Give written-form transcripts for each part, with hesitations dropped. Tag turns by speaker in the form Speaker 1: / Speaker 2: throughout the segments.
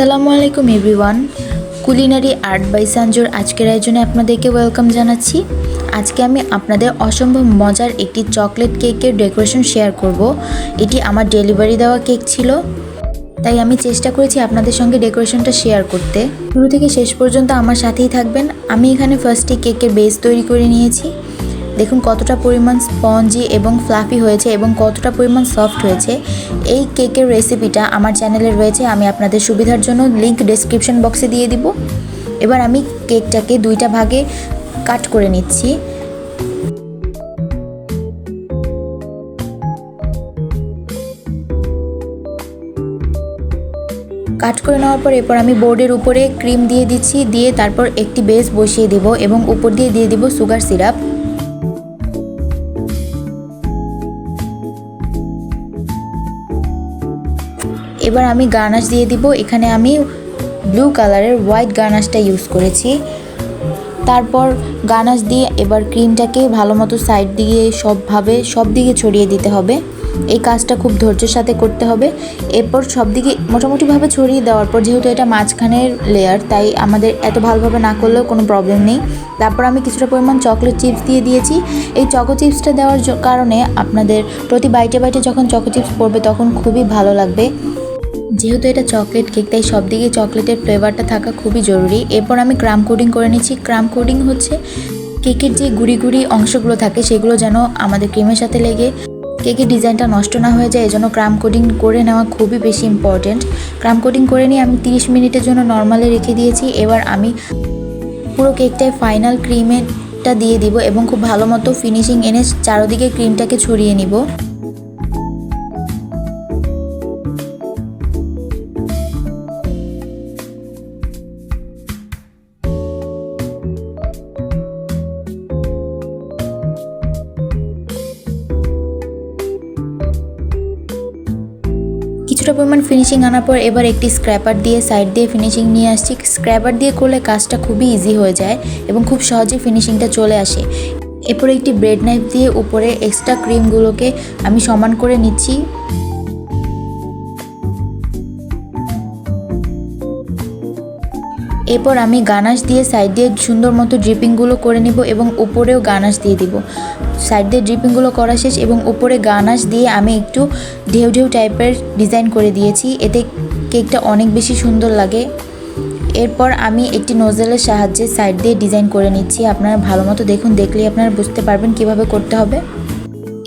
Speaker 1: আসসালামু আলাইকুম everyone. Culinary art by সানজুর আজকের আয়োজনে আপনাদেরকে ওয়েলকাম জানাচ্ছি। আজকে আমি আপনাদের অসম্ভব মজার একটি চকলেট কেকের ডেকোরেশন শেয়ার করব। এটি আমার ডেলিভারি দেওয়া কেক ছিল, তাই আমি চেষ্টা করেছি আপনাদের সঙ্গে ডেকোরেশনটা শেয়ার করতে। শুরু থেকে শেষ পর্যন্ত আমার সাথেই থাকবেন। আমি এখানে ফার্স্টে কেকের বেস তৈরি করে নিয়েছি। দেখুন কতটা পরিমাণ স্পঞ্জি এবং ফ্লাফি হয়েছে এবং কতটা পরিমাণ সফট হয়েছে। এই কেকের রেসিপিটা আমার চ্যানেলে রয়েছে, আমি আপনাদের সুবিধার জন্য লিংক ডেসক্রিপশন বক্সে দিয়ে দিব। এবার আমি কেকটাকে দুইটা ভাগে কাট করে নিচ্ছি। কাট করে নেওয়ার পর এরপর আমি বোর্ডের উপরে ক্রিম দিয়ে দিচ্ছি, দিয়ে তারপর একটি বেস বসিয়ে দেব এবং উপর দিয়ে দিয়ে দিব সুগার সিরাপ। এবার আমি গার্নাশ দিয়ে দিব। এখানে আমি ব্লু কালারের হোয়াইট গার্নাশটা ইউজ করেছি। তারপর গার্নাশ দিয়ে এবার ক্রিমটাকে ভালো মতো সাইড দিয়ে সব দিকে ছড়িয়ে দিতে হবে। এই কাজটা খুব ধৈর্যের সাথে করতে হবে। এরপর সব দিকে মোটামুটিভাবে ছড়িয়ে দেওয়ার পর, যেহেতু এটা মাঝখানের লেয়ার, তাই আমাদের এত ভালোভাবে না করলেও কোনো প্রবলেম নেই। তারপর আমি কিছুটা পরিমাণ চকলেট চিপস দিয়ে দিয়েছি। এই চকো চিপসটা দেওয়ার কারণে আপনাদের প্রতি বাইটে বাইটে যখন চকো চিপস পড়বে তখন খুবই ভালো লাগবে। যেহেতু এটা চকলেট কেক, তাই সব দিকে চকলেটের ফ্লেভারটা থাকা খুবই জরুরি। এরপর আমি ক্রাম কোডিং করে নিচ্ছি। ক্রাম কোডিং হচ্ছে কেকের যে গুঁড়ি গুঁড়ি অংশগুলো থাকে সেগুলো যেন আমাদের ক্রিমের সাথে লেগে কেকের ডিজাইনটা নষ্ট না হয়ে যায়, এজন্য ক্রাম কোডিং করে নেওয়া খুবই বেশি ইম্পর্ট্যান্ট। ক্রাম কোডিং করে নিয়ে আমি 30 মিনিটের জন্য নর্মালে রেখে দিয়েছি। এবার আমি পুরো কেকটায় ফাইনাল ক্রিমটা দিয়ে দিব এবং খুব ভালো মতো ফিনিশিং এনে চারদিকে ক্রিমটাকে ছড়িয়ে নিব। কিছুটা পরিমাণ ফিনিশিং আনার পর এবার একটি স্ক্র্যাপার দিয়ে সাইড দিয়ে ফিনিশিং নিয়ে আসছি। স্ক্র্যাপার দিয়ে করলে কাজটা খুবই ইজি হয়ে যায় এবং খুব সহজে ফিনিশিংটা চলে আসে। এরপরে একটি ব্রেড নাইফ দিয়ে উপরে এক্সট্রা ক্রিমগুলোকে আমি সমান করে নিচ্ছি। এরপর আমি গানাশ দিয়ে সাইড দিয়ে সুন্দর মতো ড্রিপিংগুলো করে নিব এবং উপরেও গানাশ দিয়ে দিব। সাইড দিয়ে ড্রিপিংগুলো করা শেষ এবং উপরে গানাশ দিয়ে আমি একটু ঢেউ ঢেউ টাইপের ডিজাইন করে দিয়েছি, এতে কেকটা অনেক বেশি সুন্দর লাগে। এরপর আমি একটি নোজেলের সাহায্যে সাইড দিয়ে ডিজাইন করে নিচ্ছি। আপনারা ভালো মতো দেখুন, দেখলেই আপনারা বুঝতে পারবেন কিভাবে করতে হবে।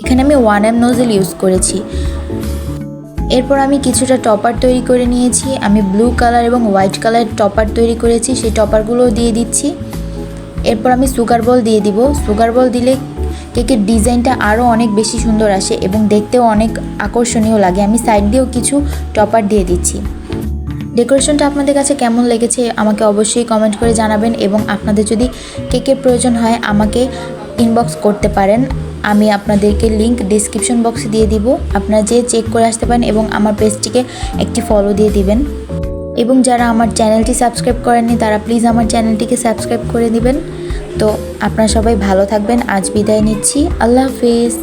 Speaker 1: এখানে আমি 1M নোজেল ইউজ করেছি। এরপর আমি কিছুটা টপার তৈরি করে নিয়েছি। আমি ব্লু কালার এবং হোয়াইট কালার টপার তৈরি করেছি, সেই টপারগুলোও দিয়ে দিচ্ছি। এরপর আমি সুগার বল দিয়ে দিব। সুগার বল দিলে কেকের ডিজাইনটা আরও অনেক বেশি সুন্দর আসে এবং দেখতেও অনেক আকর্ষণীয় লাগে। আমি সাইড দিয়েও কিছু টপার দিয়ে দিচ্ছি। ডেকোরেশনটা আপনাদের কাছে কেমন লেগেছে আমাকে অবশ্যই কমেন্ট করে জানাবেন এবং আপনাদের যদি কেকের প্রয়োজন হয় আমাকে ইনবক্স করতে পারেন। আমি আপনাদেরকে লিংক ডিসক্রিপশন বক্সে দিয়ে দিব, আপনারা যেয়ে চেক করে আসতে পারেন এবং আমার পেজটিকে একটি ফলো দিয়ে দিবেন। এবং যারা আমার চ্যানেলটি সাবস্ক্রাইব করেননি তারা প্লিজ আমার চ্যানেলটিকে সাবস্ক্রাইব করে দিবেন। তো আপনারা সবাই ভালো থাকবেন। আজ বিদায় নিচ্ছি। আল্লাহ হাফিজ।